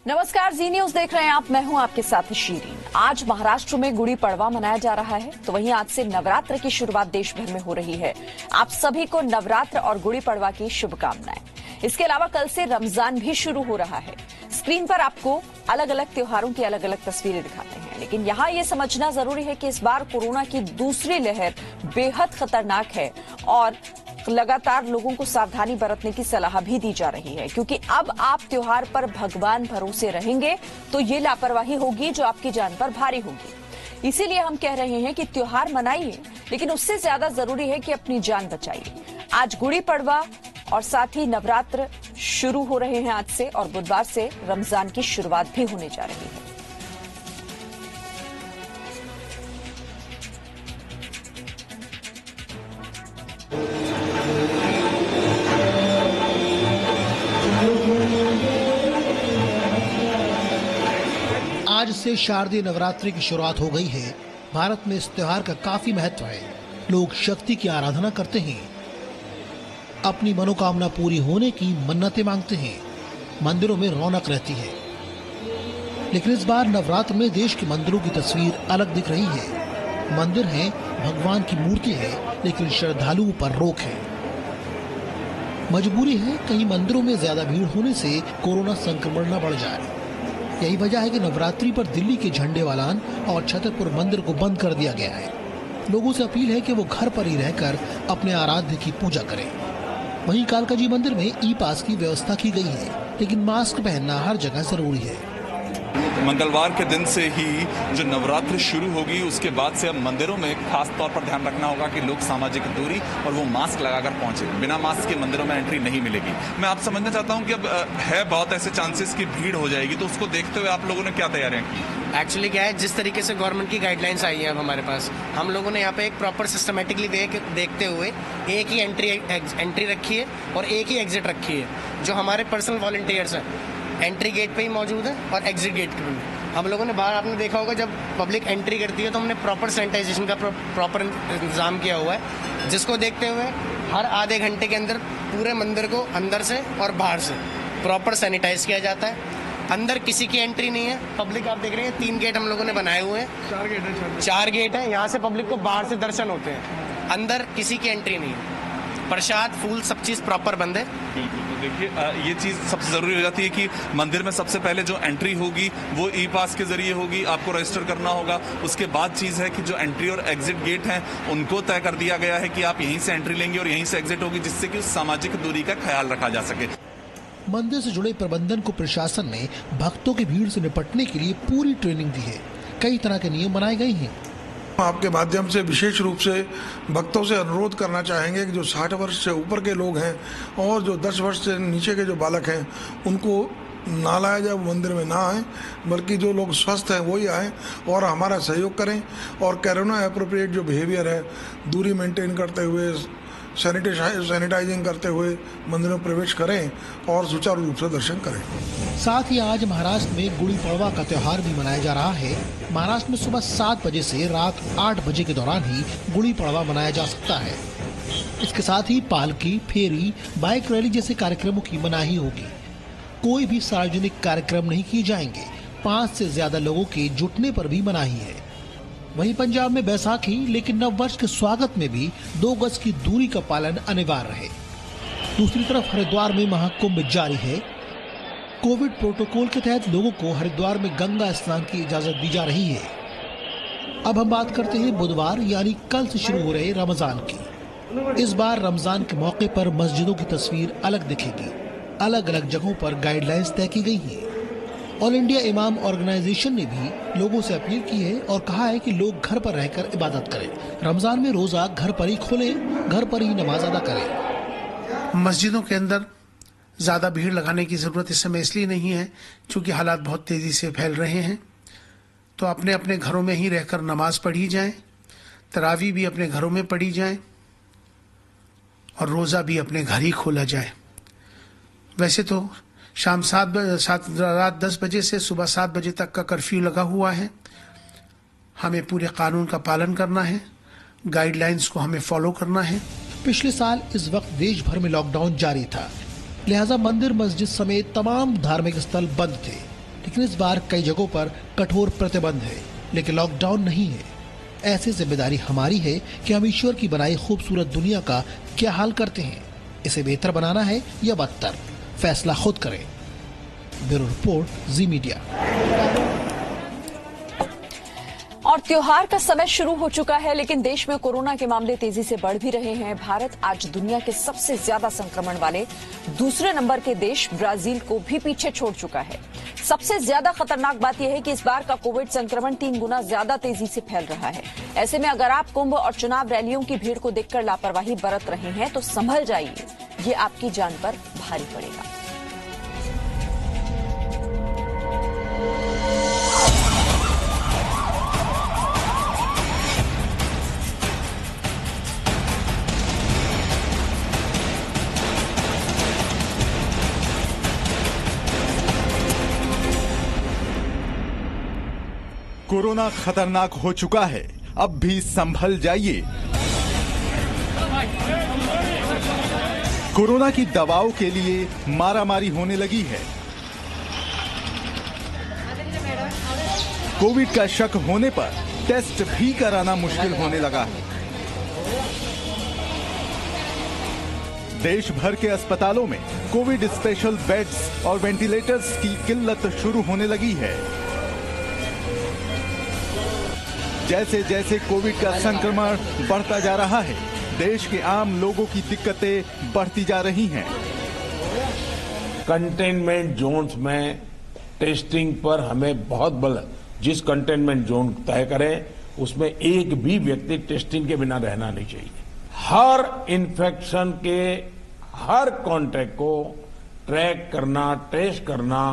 नमस्कार, जी न्यूज देख रहे हैं आप। मैं हूं आपके साथ शीरीन। आज महाराष्ट्र में गुड़ी पड़वा मनाया जा रहा है, तो वहीं आज से नवरात्र की शुरुआत देश भर में हो रही है। आप सभी को नवरात्र और गुड़ी पड़वा की शुभकामनाएं। इसके अलावा कल से रमजान भी शुरू हो रहा है। स्क्रीन पर आपको अलग अलग त्योहारों की अलग अलग तस्वीरें दिखाते हैं, लेकिन यहाँ ये समझना जरूरी है कि इस बार कोरोना की दूसरी लहर बेहद खतरनाक है और लगातार लोगों को सावधानी बरतने की सलाह भी दी जा रही है, क्योंकि अब आप त्योहार पर भगवान भरोसे रहेंगे तो ये लापरवाही होगी जो आपकी जान पर भारी होगी। इसीलिए हम कह रहे हैं कि त्योहार मनाइए, लेकिन उससे ज्यादा जरूरी है कि अपनी जान बचाइए। आज गुड़ी पड़वा और साथ ही नवरात्र शुरू हो रहे हैं आज से, और बुधवार से रमजान की शुरुआत भी होने जा रही है। आज से शारदीय नवरात्रि की शुरुआत हो गई है। भारत में इस त्योहार का काफी महत्व है। लोग शक्ति की आराधना करते हैं, अपनी मनोकामना पूरी होने की मन्नतें मांगते हैं। मंदिरों में रौनक रहती है, लेकिन इस बार नवरात्र में देश के मंदिरों की तस्वीर अलग दिख रही है। मंदिर हैं, भगवान की मूर्ति है, लेकिन श्रद्धालुओं पर रोक है। मजबूरी है, कहीं मंदिरों में ज्यादा भीड़ होने से कोरोना संक्रमण न बढ़ जाए। यही वजह है कि नवरात्रि पर दिल्ली के झंडेवालान और छतरपुर मंदिर को बंद कर दिया गया है। लोगों से अपील है कि वो घर पर ही रहकर अपने आराध्य की पूजा करें। वहीं कालकाजी मंदिर में ई पास की व्यवस्था की गई है, लेकिन मास्क पहनना हर जगह जरूरी है। मंगलवार के दिन से ही जो नवरात्र शुरू होगी, उसके बाद से अब मंदिरों में खास तौर पर ध्यान रखना होगा कि लोग सामाजिक दूरी और वो मास्क लगाकर पहुंचे। बिना मास्क के मंदिरों में एंट्री नहीं मिलेगी। मैं आप समझना चाहता हूं कि अब है बहुत ऐसे चांसेस की भीड़ हो जाएगी, तो उसको देखते हुए आप लोगों ने क्या तैयारियां की? एक्चुअली क्या है, जिस तरीके से गवर्नमेंट की गाइडलाइंस आई है अब हमारे पास, हम लोगों ने यहाँ पे एक प्रॉपर सिस्टमेटिकली देखते हुए एक ही एंट्री रखी है और एक ही एग्जिट रखी है। जो हमारे पर्सनल वॉलंटियर्स हैं एंट्री गेट पे ही मौजूद है और एग्जिट गेट पे भी। हम लोगों ने बाहर, आपने देखा होगा, जब पब्लिक एंट्री करती है तो हमने प्रॉपर सैनिटाइजेशन का प्रॉपर इंतजाम किया हुआ है, जिसको देखते हुए हर आधे घंटे के अंदर पूरे मंदिर को अंदर से और बाहर से प्रॉपर सैनिटाइज किया जाता है। अंदर किसी की एंट्री नहीं है। पब्लिक आप देख रहे हैं, 3 गेट हम लोगों ने बनाए हुए हैं। 4 गेट है। यहाँ से पब्लिक को बाहर से दर्शन होते हैं, अंदर किसी की एंट्री नहीं है। प्रसाद, फूल, सब चीज प्रॉपर बंद है। बिल्कुल। तो देखिए, ये चीज सबसे जरूरी हो जाती है कि मंदिर में सबसे पहले जो एंट्री होगी वो ई पास के जरिए होगी, आपको रजिस्टर करना होगा। उसके बाद चीज है कि जो एंट्री और एग्जिट गेट हैं उनको तय कर दिया गया है कि आप यहीं से एंट्री लेंगे और यहीं से एग्जिट होगी, जिससे कि उस सामाजिक दूरी का ख्याल रखा जा सके। मंदिर से जुड़े प्रबंधन को प्रशासन ने भक्तों की भीड़ से निपटने के लिए पूरी ट्रेनिंग दी है। कई तरह के नियम बनाए गए हैं। आपके माध्यम से विशेष रूप से भक्तों से अनुरोध करना चाहेंगे कि जो 60 वर्ष से ऊपर के लोग हैं और जो 10 वर्ष से नीचे के जो बालक हैं, उनको ना लाया जाए, वो मंदिर में ना आए, बल्कि जो लोग स्वस्थ हैं वही आए और हमारा सहयोग करें। और कोरोना एप्रोप्रिएट जो बिहेवियर है, दूरी मेंटेन करते हुए, सैनिटाइजिंग करते हुए मंदिरों में प्रवेश करें और सुचारू रूप से दर्शन करें। साथ ही आज महाराष्ट्र में गुड़ी पड़वा का त्योहार भी मनाया जा रहा है। महाराष्ट्र में सुबह 7 बजे से रात 8 बजे के दौरान ही गुड़ी पड़वा मनाया जा सकता है। इसके साथ ही पालकी, फेरी, बाइक रैली जैसे कार्यक्रमों की मनाही होगी। कोई भी सार्वजनिक कार्यक्रम नहीं किए जाएंगे। 5 से ज्यादा लोगों के जुटने पर भी मनाही है। वहीं पंजाब में बैसाखी, लेकिन नव वर्ष के स्वागत में भी 2 गज की दूरी का पालन अनिवार्य है। दूसरी तरफ हरिद्वार में महाकुंभ जारी है। कोविड प्रोटोकॉल के तहत लोगों को हरिद्वार में गंगा स्नान की इजाजत दी जा रही है। अब हम बात करते हैं बुधवार यानी कल से शुरू हो रहे रमजान की। इस बार रमजान के मौके पर मस्जिदों की तस्वीर अलग दिखेगी। अलग अलग जगहों पर गाइडलाइंस तय की गई है। ऑल इंडिया इमाम ऑर्गेनाइजेशन ने भी लोगों से अपील की है और कहा है कि लोग घर पर रहकर इबादत करें। रमजान में रोजा घर पर ही खोलें, घर पर ही नमाज अदा करें। मस्जिदों के अंदर ज़्यादा भीड़ लगाने की ज़रूरत इस समय इसलिए नहीं है क्योंकि हालात बहुत तेज़ी से फैल रहे हैं। तो अपने अपने घरों में ही रहकर नमाज पढ़ी जाए, तरावी भी अपने घरों में पढ़ी जाए और रोज़ा भी अपने घर ही खोला जाए। वैसे तो शाम रात 10 बजे से सुबह 7 बजे तक का कर्फ्यू लगा हुआ है। हमें पूरे कानून का पालन करना है, गाइडलाइंस को हमें फॉलो करना है। पिछले साल इस वक्त देश भर में लॉकडाउन जारी था, लिहाजा मंदिर, मस्जिद समेत तमाम धार्मिक स्थल बंद थे। लेकिन इस बार कई जगहों पर कठोर प्रतिबंध है, लेकिन लॉकडाउन नहीं है। ऐसी जिम्मेदारी हमारी है कि हम ईश्वर की बनाई खूबसूरत दुनिया का क्या हाल करते हैं, इसे बेहतर बनाना है या बदतर, फैसला खुद करें। ब्यूरो रिपोर्ट, जी मीडिया। और त्योहार का समय शुरू हो चुका है, लेकिन देश में कोरोना के मामले तेजी से बढ़ भी रहे हैं। भारत आज दुनिया के सबसे ज्यादा संक्रमण वाले दूसरे नंबर के देश ब्राजील को भी पीछे छोड़ चुका है। सबसे ज्यादा खतरनाक बात यह है कि इस बार का कोविड संक्रमण 3 गुना ज्यादा तेजी से फैल रहा है। ऐसे में अगर आप कुंभ और चुनाव रैलियों की भीड़ को देखकर लापरवाही बरत रहे हैं तो संभल जाइए, ये आपकी जान पर भारी पड़ेगा। कोरोना खतरनाक हो चुका है, अब भी संभल जाइए। कोरोना की दवाओं के लिए मारामारी होने लगी है। कोविड का शक होने पर टेस्ट भी कराना मुश्किल होने लगा है। देश भर के अस्पतालों में कोविड स्पेशल बेड्स और वेंटिलेटर्स की किल्लत शुरू होने लगी है। जैसे जैसे कोविड का संक्रमण बढ़ता जा रहा है, देश के आम लोगों की दिक्कतें बढ़ती जा रही हैं। कंटेनमेंट जोन्स में टेस्टिंग पर हमें बहुत बल, जिस कंटेनमेंट जोन तय करें उसमें एक भी व्यक्ति टेस्टिंग के बिना रहना नहीं चाहिए। हर इन्फेक्शन के हर कॉन्टैक्ट को ट्रैक करना, टेस्ट करना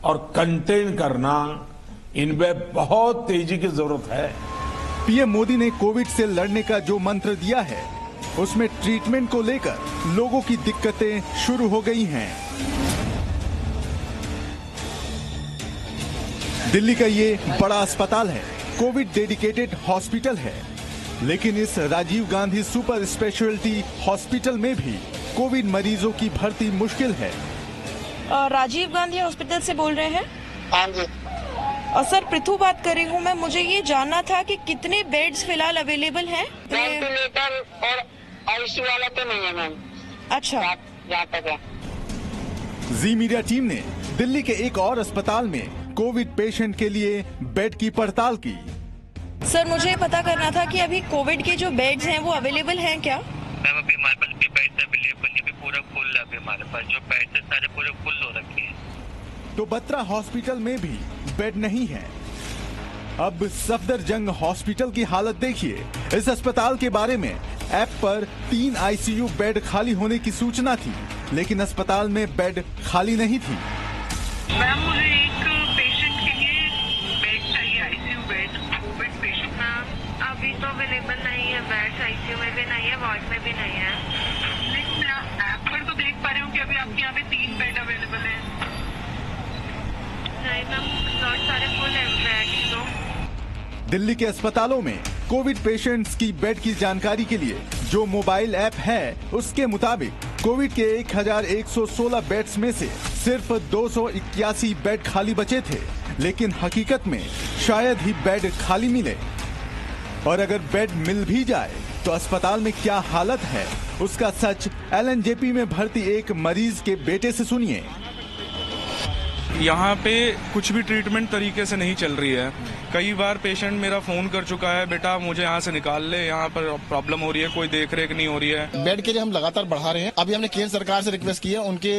और कंटेन करना, इनमें बहुत तेजी की जरूरत है। पीएम मोदी ने कोविड से लड़ने का जो मंत्र दिया है, उसमें ट्रीटमेंट को लेकर लोगों की दिक्कतें शुरू हो गई हैं। दिल्ली का ये बड़ा अस्पताल है, कोविड डेडिकेटेड हॉस्पिटल है, लेकिन इस Rajiv Gandhi super speciality hospital में भी कोविड मरीजों की भर्ती मुश्किल है। राजीव गांधी हॉस्पिटल से बोल रहे हैं? हाँ जी। सर, पृथु बात कर रही हूँ मैं। मुझे ये जानना था कि कितने बेड्स फिलहाल अवेलेबल हैं? वेंटिलेटर और आईसीयू वाला तो नहीं है मैम। अच्छा, जहाँ तक है। जी मीडिया टीम ने दिल्ली के एक और अस्पताल में कोविड पेशेंट के लिए बेड की पड़ताल की। सर, मुझे पता करना था कि अभी कोविड के जो बेड्स हैं वो अवेलेबल हैं क्या? मैम, अभी हमारे पास भी बेड्स अवेलेबल नहीं, अभी पूरा फुल है। अभी हमारे पास जो बेड्स है सारे पूरे फुल हो रखे हैं। तो बत्रा हॉस्पिटल में भी बेड नहीं है। अब सफदरजंग हॉस्पिटल की हालत देखिए। इस अस्पताल के बारे में ऐप पर 3 आईसीयू बेड खाली होने की सूचना थी, लेकिन अस्पताल में बेड खाली नहीं थी। मैम, मुझे एक पेशेंट के लिए बेड चाहिए, ICU bed, Covid patient. Ma'am, अभी तो अवेलेबल नहीं है बेड, आईसीयू में भी नहीं है, वार्ड में भी नहीं है। लेकिन मैं ऐप पर तो देख पा रही हूँ कि अभी आपके यहाँ पे 3 बेड अवेलेबल है। नहीं मैम, स्लॉट सारे फुल है बेड तो। दिल्ली के अस्पतालों में कोविड पेशेंट्स की बेड की जानकारी के लिए जो मोबाइल ऐप है, उसके मुताबिक कोविड के 1116 बेड्स में से सिर्फ 281 बेड खाली बचे थे, लेकिन हकीकत में शायद ही बेड खाली मिले। और अगर बेड मिल भी जाए तो अस्पताल में क्या हालत है, उसका सच एलएनजेपी में भर्ती एक मरीज के बेटे से सुनिए। यहाँ पे कुछ भी ट्रीटमेंट तरीके से नहीं चल रही है। कई बार पेशेंट मेरा फोन कर चुका है, बेटा मुझे यहाँ से निकाल ले, यहाँ पर प्रॉब्लम हो रही है, कोई देख रेख नहीं हो रही है। बेड के लिए हम लगातार बढ़ा रहे हैं। अभी हमने केंद्र सरकार से रिक्वेस्ट की है, उनके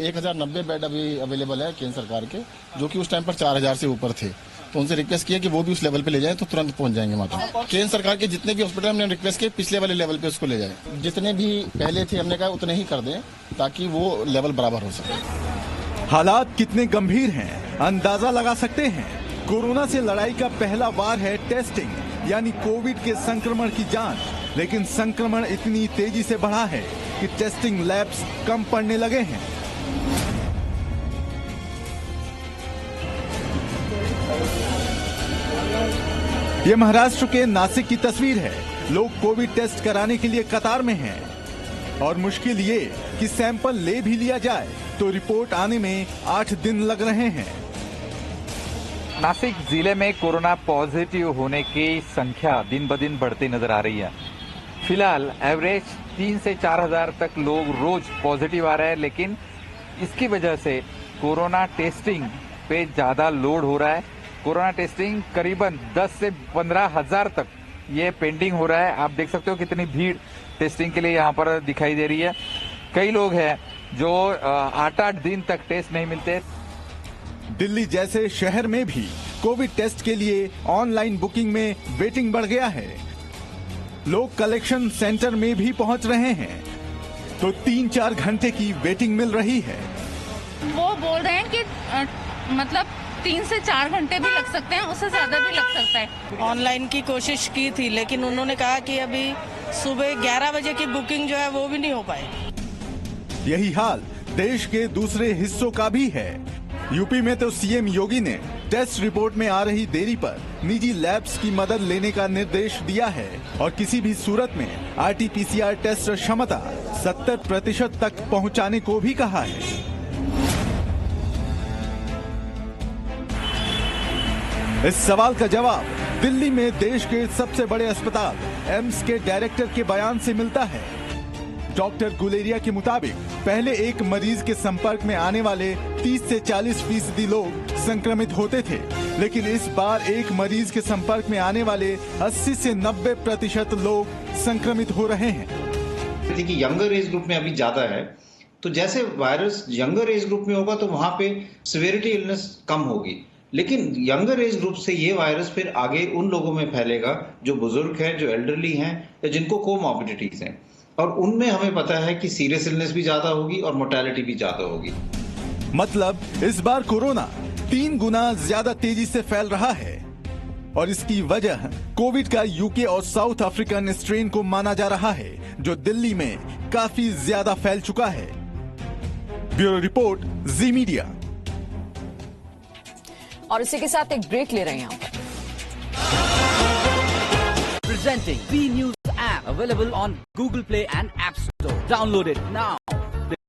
1090 बेड अभी अवेलेबल है केंद्र सरकार के, जो कि उस टाइम पर 4000 से ऊपर थे। तो उनसे रिक्वेस्ट किया कि वो भी उस लेवल पे ले जाएं तो तुरंत पहुंच जाएंगे वहाँ तक। केंद्र सरकार के जितने भी हॉस्पिटल हमने रिक्वेस्ट किया पिछले वाले लेवल पे उसको ले जाएं। जितने भी पहले थे हमने कहा उतने ही कर दें ताकि वो लेवल बराबर हो सके। हालात कितने गंभीर हैं अंदाजा लगा सकते हैं। कोरोना से लड़ाई का पहला वार है टेस्टिंग, यानी कोविड के संक्रमण की जांच, लेकिन संक्रमण इतनी तेजी से बढ़ा है कि टेस्टिंग लैब्स कम पड़ने लगे हैं। ये महाराष्ट्र के नासिक की तस्वीर है। लोग कोविड टेस्ट कराने के लिए कतार में हैं और मुश्किल ये कि सैंपल ले भी लिया जाए तो रिपोर्ट आने में 8 दिन लग रहे हैं। नासिक जिले में कोरोना पॉजिटिव होने की संख्या दिन ब दिन बढ़ती नजर आ रही है। फिलहाल एवरेज 3 से 4 हजार तक लोग रोज पॉजिटिव आ रहे हैं, लेकिन इसकी वजह से कोरोना टेस्टिंग पे ज्यादा लोड हो रहा है। कोरोना टेस्टिंग करीबन 10 से 15 हजार तक ये पेंडिंग हो रहा है। आप देख सकते हो कितनी भीड़ टेस्टिंग के लिए यहाँ पर दिखाई दे रही है। कई लोग हैं जो 8-8 दिन तक टेस्ट नहीं मिलते। दिल्ली जैसे शहर में भी कोविड टेस्ट के लिए ऑनलाइन बुकिंग में वेटिंग बढ़ गया है। लोग कलेक्शन सेंटर में भी पहुंच रहे हैं तो 3-4 घंटे की वेटिंग मिल रही है। वो बोल रहे हैं कि मतलब 3 से 4 घंटे भी लग सकते हैं, उससे ज्यादा भी लग सकता है। ऑनलाइन की कोशिश की थी, लेकिन उन्होंने कहा कि अभी सुबह 11 बजे की बुकिंग जो है वो भी नहीं हो पाए। यही हाल देश के दूसरे हिस्सों का भी है। यूपी में तो सीएम योगी ने टेस्ट रिपोर्ट में आ रही देरी पर निजी लैब्स की मदद लेने का निर्देश दिया है और किसी भी सूरत में RT-PCR टेस्ट क्षमता 70% तक पहुंचाने को भी कहा है। इस सवाल का जवाब दिल्ली में देश के सबसे बड़े अस्पताल एम्स के डायरेक्टर के बयान से मिलता है। डॉक्टर गुलेरिया के मुताबिक पहले एक मरीज के संपर्क में आने वाले 30 से 40% लोग संक्रमित होते थे, लेकिन इस बार एक मरीज के संपर्क में आने वाले 80 से 90% लोग संक्रमित हो रहे हैं। देखिए, यंगर एज ग्रुप में अभी ज्यादा है, तो जैसे वायरस यंगर एज ग्रुप में होगा तो वहां पे सिवियरिटी इलनेस कम होगी, लेकिन यंगर एज ग्रुप से ये वायरस फिर आगे उन लोगों में फैलेगा जो बुजुर्ग हैं, जो एल्डरली हैं या जिनको कोमॉर्बिडिटीज हैं, और उनमें हमें पता है कि सीरियस इलनेस भी ज्यादा होगी और मोर्टेलिटी भी ज्यादा होगी। मतलब इस बार कोरोना 3 गुना ज्यादा तेजी से फैल रहा है और इसकी वजह कोविड का यूके और साउथ अफ्रीकन स्ट्रेन को माना जा रहा है, जो दिल्ली में काफी ज्यादा फैल चुका है। ब्यूरो रिपोर्ट, जी मीडिया। और इसी के साथ एक ब्रेक ले रहे हैं यहाँ पर। Presenting B News app available on Google Play and App Store. Download it now.